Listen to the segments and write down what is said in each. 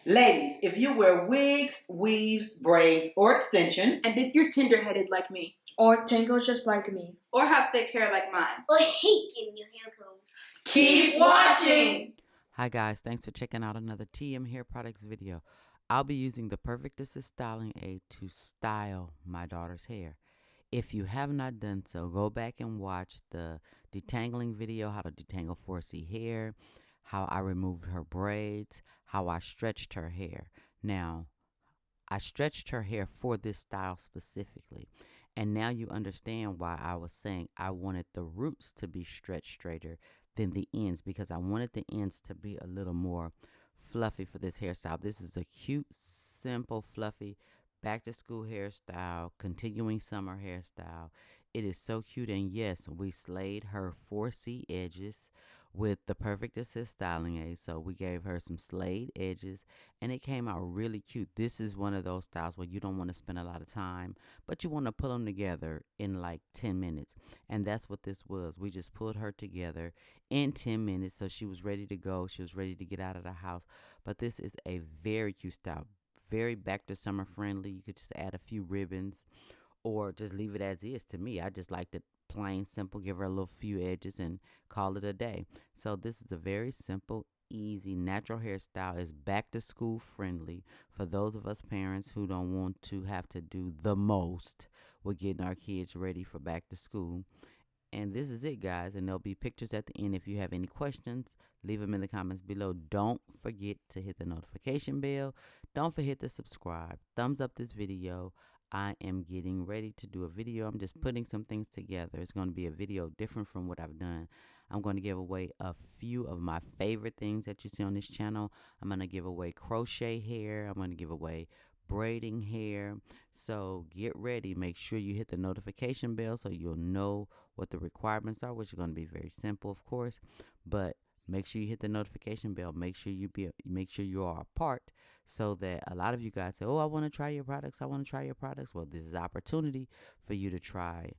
Ladies, if you wear wigs, weaves, braids, or extensions, and if you're tender-headed like me, or tangle just like me, or have thick hair like mine, or hate getting your hair combed, keep watching! Hi guys, thanks for checking out another TM Hair Products video. I'll be using the Perfect Assist styling aid to style my daughter's hair. If you have not done so, go back and watch the detangling video, how to detangle 4C hair, how I removed her braids, how I stretched her hair. Now, I stretched her hair for this style specifically. And now you understand why I was saying I wanted the roots to be stretched straighter than the ends, because I wanted the ends to be a little more fluffy for this hairstyle. This is a cute, simple, fluffy back to school hairstyle, continuing summer hairstyle. It is so cute, and yes, we slayed her 4C edges with the Perfect Assist styling aid. So we gave her some slayed edges, and it came out really cute. This is one of those styles where you don't want to spend a lot of time, but you want to pull them together in like 10 minutes. And that's what this was. We just pulled her together in 10 minutes, so she was ready to go. She was ready to get out of the house. But this is a very cute style, very back to summer friendly. You could just add a few ribbons or just leave it as is. To me, I just liked it plain simple, give her a little few edges and call it a day. So this is a very simple, easy, natural hairstyle. Is back to school friendly for those of us parents who don't want to have to do the most with getting our kids ready for back to school. And this is it, guys, and there'll be pictures at the end. If you have any questions, leave them in the comments below. Don't forget to hit the notification bell. Don't forget to subscribe. Thumbs up this video. I am getting ready to do a video. I'm just putting some things together. It's going to be a video different from what I've done. I'm going to give away a few of my favorite things that you see on this channel. I'm going to give away crochet hair. I'm going to give away braiding hair. So get ready. Make sure you hit the notification bell so you'll know what the requirements are, which are going to be very simple, of course. But make sure you hit the notification bell. Make sure you are a part, so that a lot of you guys say, "Oh, I want to try your products. I want to try your products." Well, this is an opportunity for you to try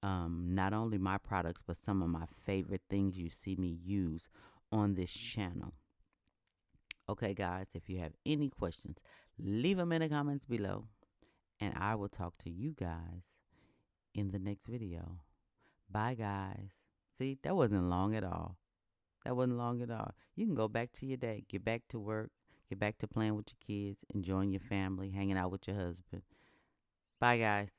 not only my products, but some of my favorite things you see me use on this channel. Okay, guys, if you have any questions, leave them in the comments below, and I will talk to you guys in the next video. Bye, guys. See, that wasn't long at all. That wasn't long at all. You can go back to your day, get back to work, get back to playing with your kids, enjoying your family, hanging out with your husband. Bye, guys.